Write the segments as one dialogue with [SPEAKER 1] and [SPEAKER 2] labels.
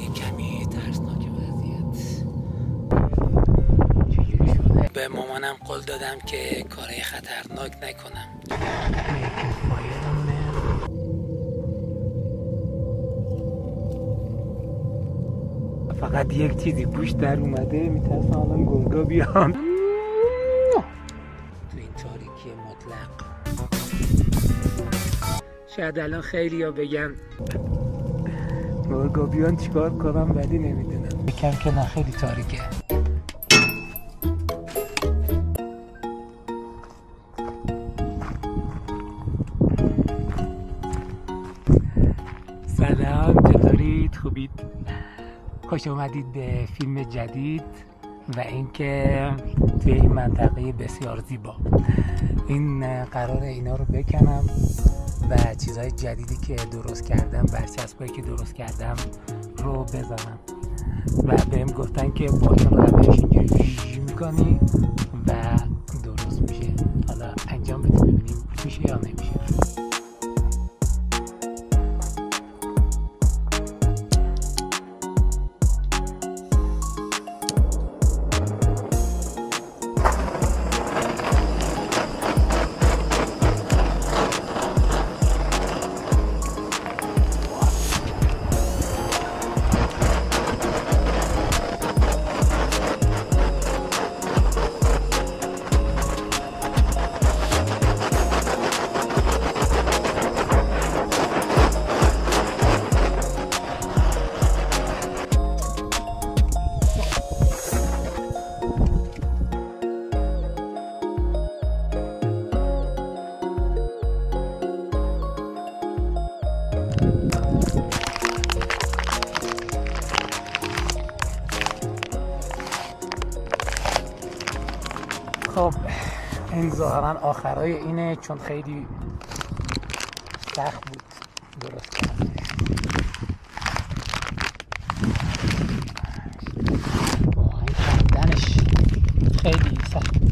[SPEAKER 1] یه کمی ترسناک وضعیت. چجوری شده؟ به مامانم قول دادم که کارهای خطرناک نکنم. فقط یک چیزی پوش در اومده، میترسم الان گرگا بیان تو این تاریکی مطلق. شاید الان خیلی ها بگن گرگا بیان چیکار کنم، ولی نمیدونم. بکن که نه، خیلی تاریکه. سلام، چطورید؟ خوبید؟ خوش اومدید به فیلم جدید و اینکه توی این منطقه بسیار زیبا. این قراره اینا رو بکنم و چیزهای جدیدی که درست کردم، برچسبایی که درست کردم رو بزنم و بهم گفتن که با این روش اینجوری ویژی میکنی و درست میشه. حالا انجام بدیم ببینیم میشه یا نمیشه. خب این ظاهرا آخرای اینه، چون خیلی سخت بود درست کردنش. این کندنش خیلی سخت بود.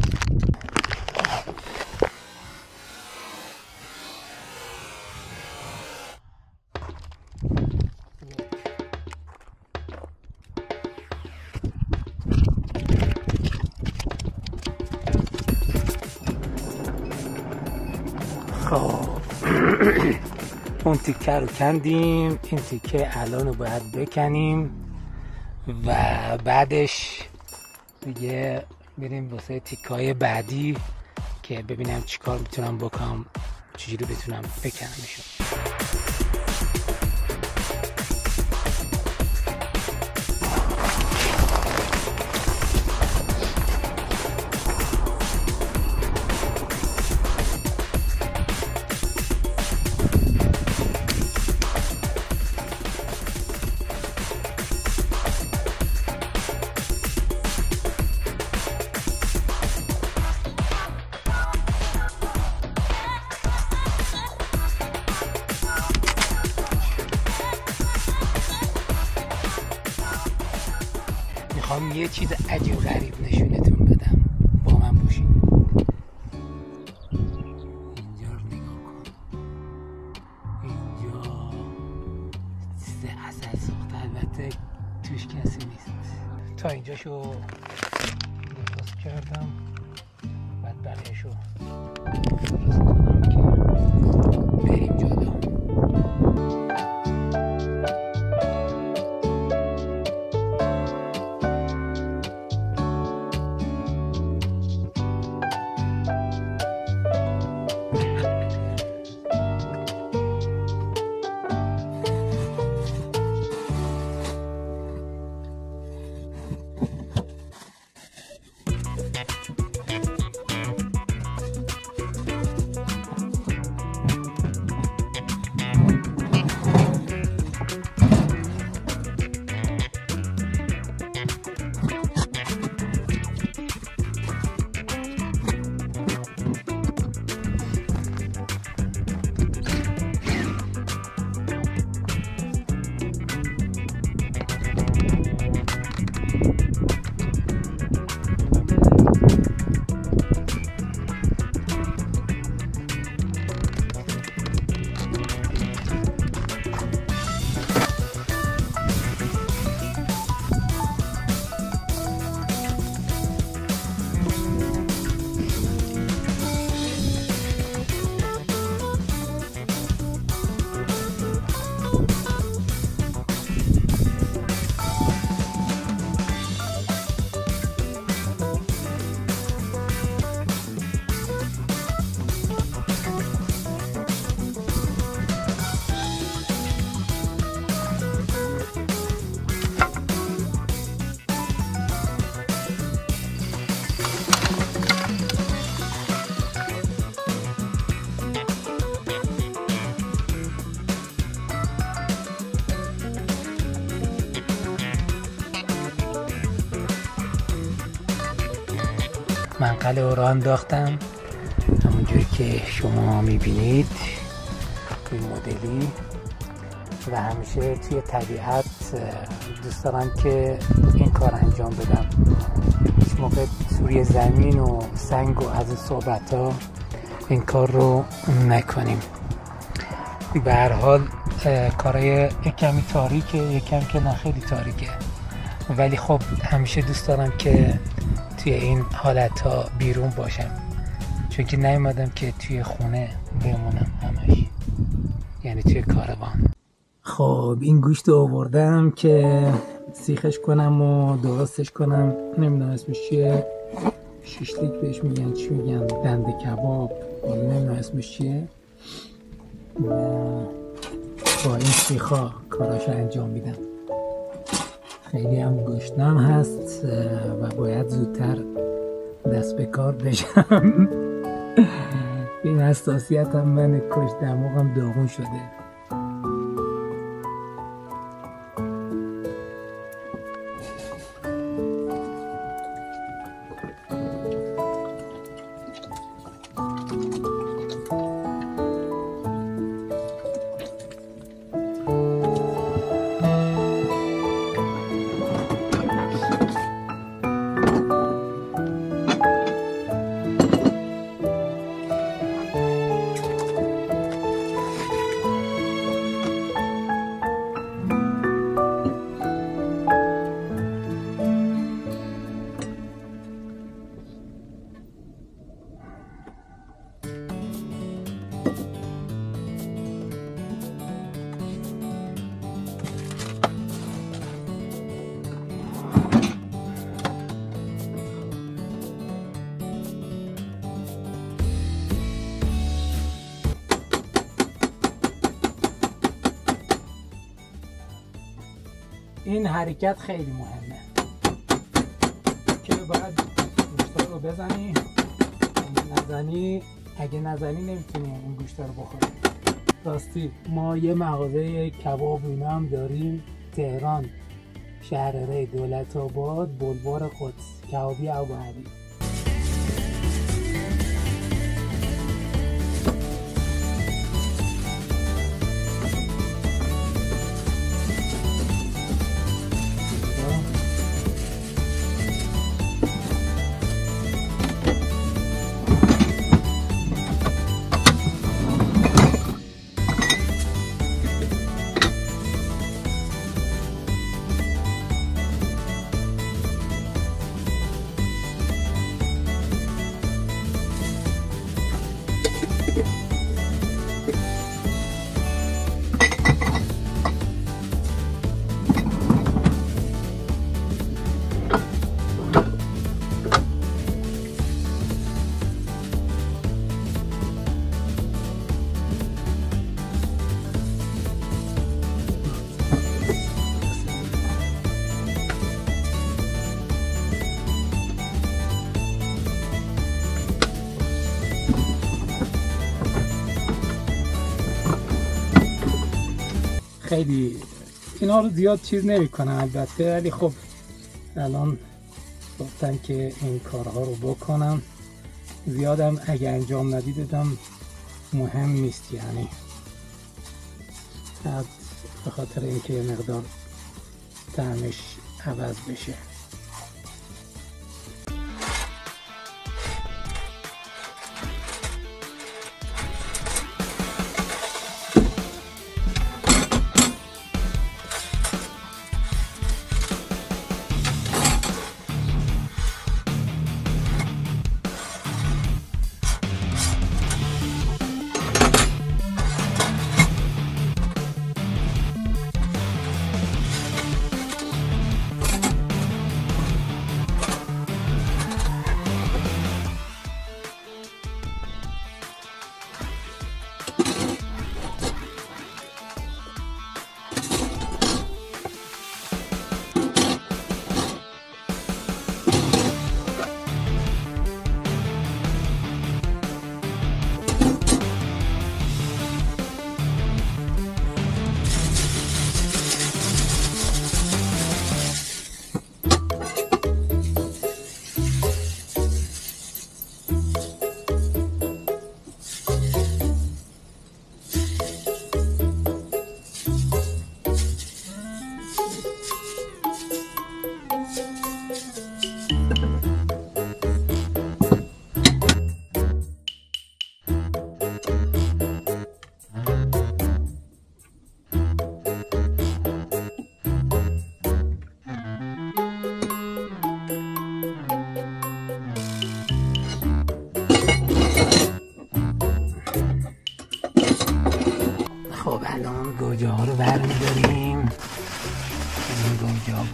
[SPEAKER 1] اون تیکه رو کندیم، این تیکه الان رو باید بکنیم و بعدش دیگه بریم واسه تیکه‌های بعدی که ببینم چیکار میتونم بکنم، چجوری بتونم بکنمشون. میخوام یه چیز عجیب غریب نشونتون بدم، با من باشید. اینجا رو نگاه کن، اینجا چیز عسل ساخته، البته توش کسی نیست. تا اینجاشو درست کردم، بعد بقیه‌شو درست کنم که بریم جلو. منقل او را انداختم همونجوری که شما میبینید این مدلی. و همیشه توی طبیعت دوست دارم که این کار انجام بدم. هیچ موقع روی زمین و سنگ و از این صحبت ها این کار رو نکنیم. به هر حال کارهای یک کمی تاریکه، یک کم که نه خیلی تاریکه، ولی خب همیشه دوست دارم که توی این حالت ها بیرون باشم، چون که نیومدم که توی خونه بمونم همش، یعنی توی کاروان. خب این گوشت رو آوردم که سیخش کنم و درستش کنم. نمیدونم اسمش چیه، شیشلیک بهش میگن، چی میگن، دنده کباب، نمیدونم اسمش چیه. با این سیخا کاراش انجام میدم. خیلی هم گشنم هست و باید زودتر دست به کار بشم. این حساسیت هم من کش، دماغم داغون شده. این حرکت خیلی مهمه که باید گوشت رو بزنی. اگه نزنی نمیتونی این گوشت رو بخوری. راستی ما یه مغازه کباب اینا هم داریم تهران، شهرره دولت آباد، بلوار قدس، کبابی ابوعلی. خیلی اینا رو زیاد چیز نمی کنم البته، ولی خب الان گفتم که این کارها رو بکنم. زیادم اگه انجام ندیدم مهم نیست، یعنی به خاطر اینکه یه مقدار طعمش عوض بشه.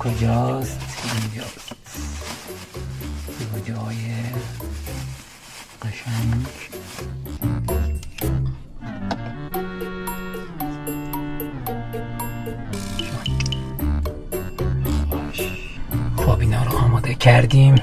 [SPEAKER 1] کجاست؟ اینجاست. جای قشنگ. خب اینا رو آماده کردیم.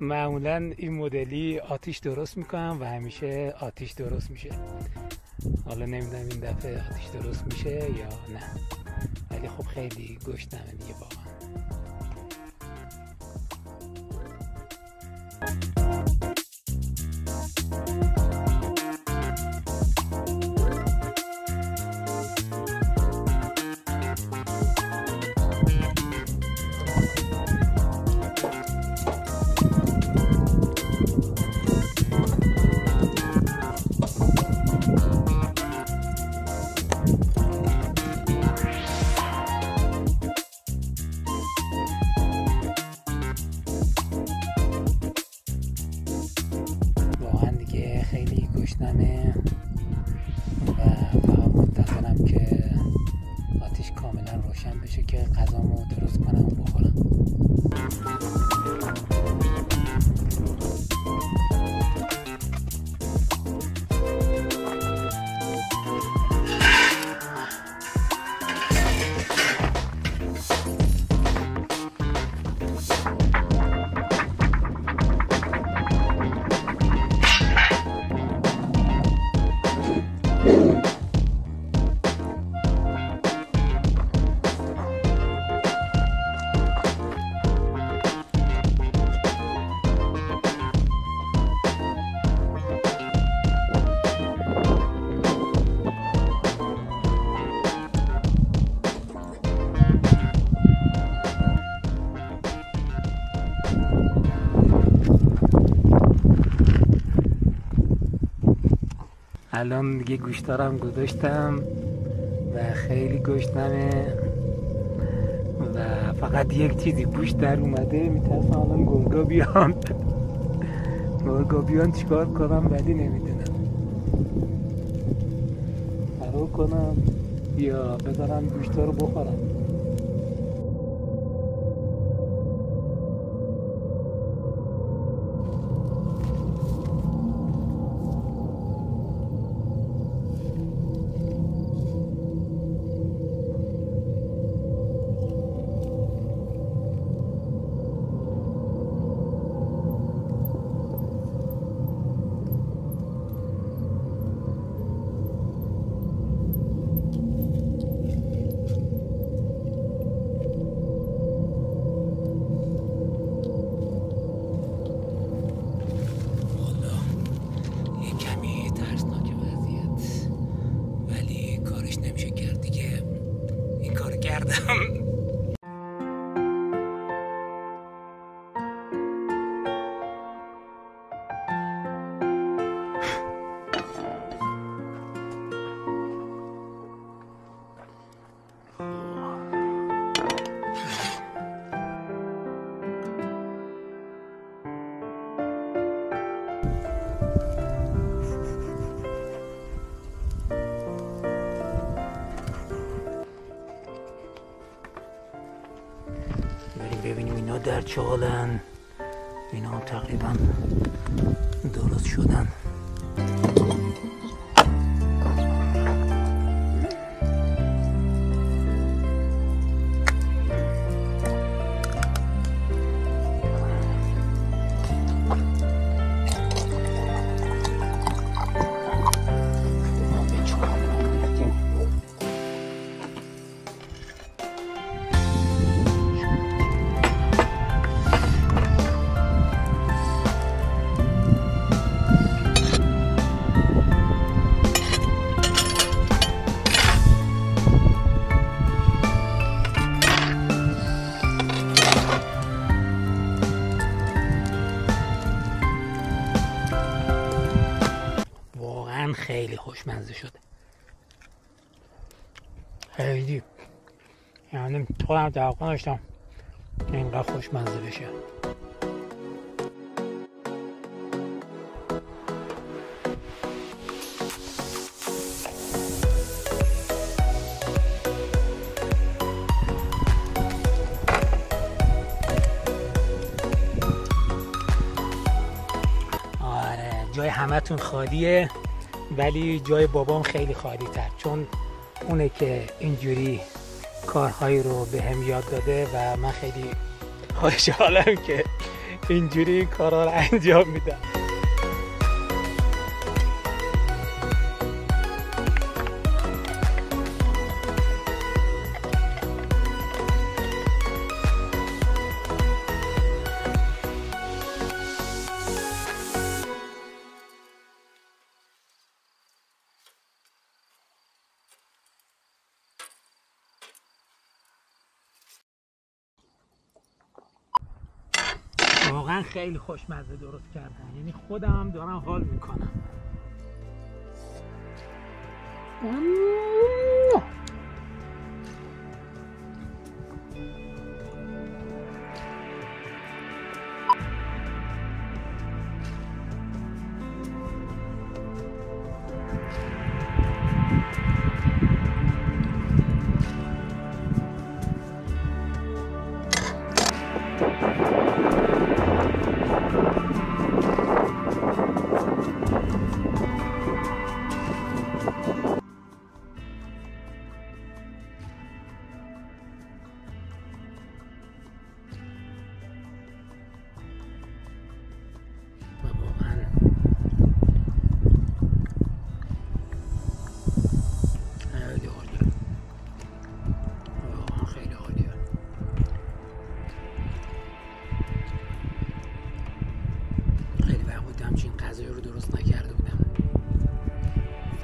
[SPEAKER 1] معمولا این مدلی آتیش درست میکنم و همیشه آتیش درست میشه. حالا نمیدونم این دفعه آتیش درست میشه یا نه، ولی خب خیلی گشنمه دیگه واقعا. خیلی گشنمه و فقط منتظرم که آتیش کاملا روشن بشه که غذامو درست کنم و بخورم. الان دیگه گوشتارم گذاشتم و خیلی گشنمه و فقط یک چیزی گوشت در اومده. میترسم الان گرگا بیان چیکار کنم ولی نمیدونم فرار کنم یا بذارم گوشتا رو بخورم. ببینیم اینا در چه حالن. اینا تقریبا درست شدن. خیلی خوشمزه شده، خیلی، یعنی خودم توقع نداشتم اینقدر خوشمزه بشه. آره جای همتون خالیه ولی جای بابام خیلی خالی تر، چون اونه که اینجوری کارهایی رو به هم یاد داده و من خیلی خوشحالم که اینجوری کارها رو انجام میدم. واقعا خیلی خوشمزه درست کردن، یعنی خودم هم دارم حال میکنم.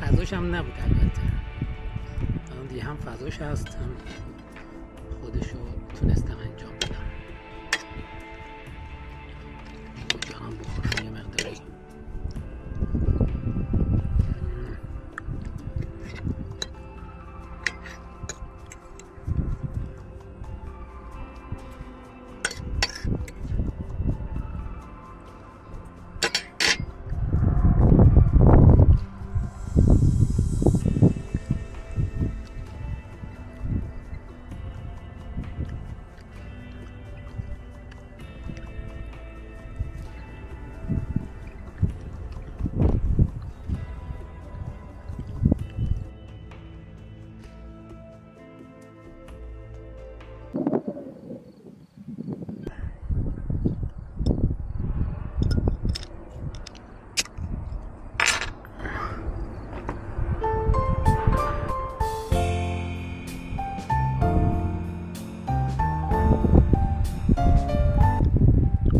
[SPEAKER 1] فضاش هم نبود البته، الان دیگه هم فضاش هست هم خودشو تونستم انجام بدم. جانم بخور یه مقداری.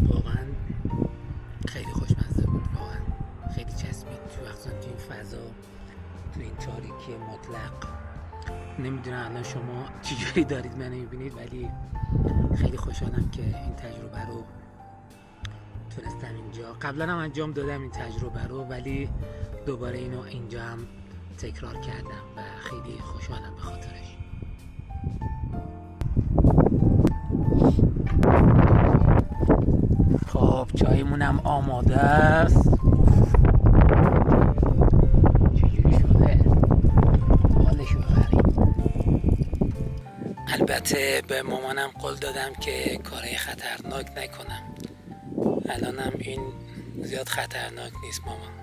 [SPEAKER 1] واقعا خیلی خوشمزه بود، واقعا خیلی چسبید تو مخصوصا تو این فضا، تو این تاریکی مطلق. نمیدونم الان شما چجوری دارید منو میبینید، ولی خیلی خوشحالم که این تجربه رو تونستم اینجا. قبلا هم انجام دادم این تجربه رو، ولی دوباره اینو اینجا هم تکرار کردم و خیلی خوشحالم به خاطرش. خب چایمونم آماده است. چجوری شده؟ حالشو ببریم. البته به مامانم قول دادم که کارهای خطرناک نکنم. الانم این زیاد خطرناک نیست مامان.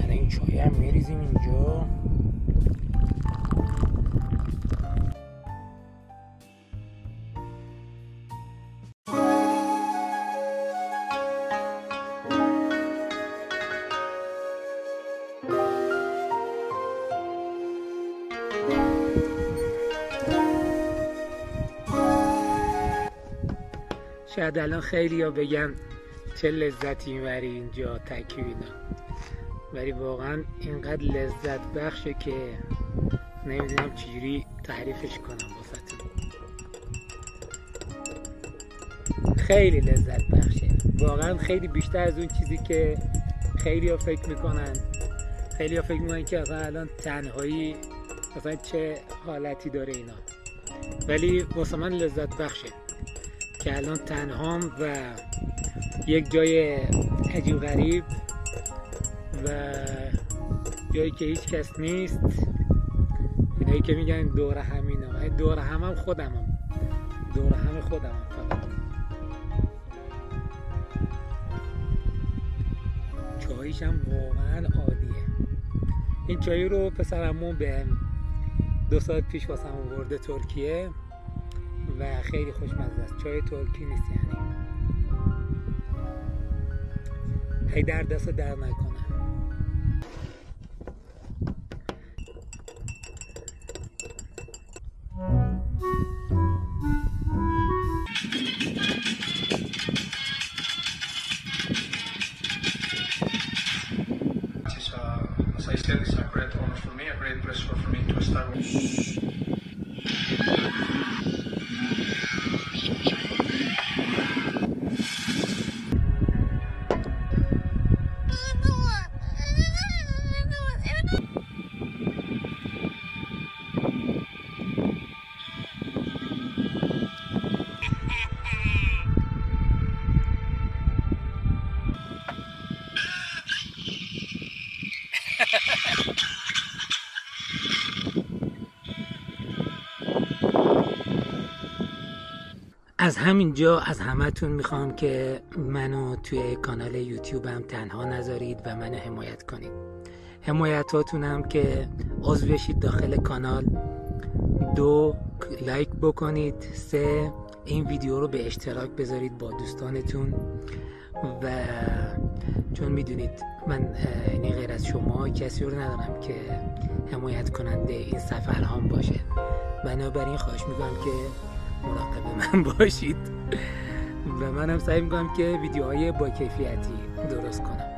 [SPEAKER 1] این چای هم میریزیم اینجا. شاید الان خیلی ها بگن چه لذتی میبری اینجا تکیوینا، ولی واقعا اینقدر لذت بخشه که نمیدونم چجوری تعریفش کنم واسهتون. خیلی لذت بخشه واقعا، خیلی بیشتر از اون چیزی که خیلی ها فکر میکنن. خیلی ها فکر میکنن که الان تنهایی مثلا چه حالتی داره اینا، ولی واسه من لذت بخشه که الان تنهام و یک جای عجیب غریب و جایی که هیچ کس نیست. اینایی که میگن دور همینا، دور همم خودمم، دور هم خودمم فقط. چاییش هم واقعا عالیه. این چایی رو پسرمون به 2 سال پیش واسم آورده ترکیه و خیلی خوشمزه است. چای ترکی نیست یعنی. هی در دست در نکنه.
[SPEAKER 2] As I said, it's a great honor for me, a great pleasure for me to start with.
[SPEAKER 1] از همینجا از همتون میخوام که منو توی کانال یوتیوبم تنها نذارید و منو حمایت کنید. حمایتاتونم که عضو بشید داخل کانال، 2 لایک بکنید، 3 این ویدیو رو به اشتراک بذارید با دوستانتون. و چون میدونید من این غیر از شما کسی رو ندارم که حمایت کننده این سفرهام باشه، بنابراین خواهش میکنم که مراقب من باشید و منم سعی میکنم که ویدیوهای با کیفیتی درست کنم.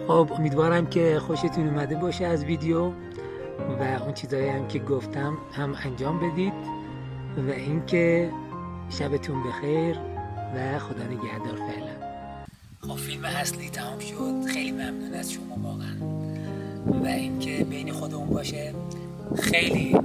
[SPEAKER 1] خب امیدوارم که خوشتون اومده باشه از ویدیو و اون چیزایی هم که گفتم هم انجام بدید و اینکه شبتون بخیر و خدا نگهدار. فعلا خب فیلم اصلی تمام شد. خیلی ممنون از شما واقعا و اینکه بین خودمون باشه خیلی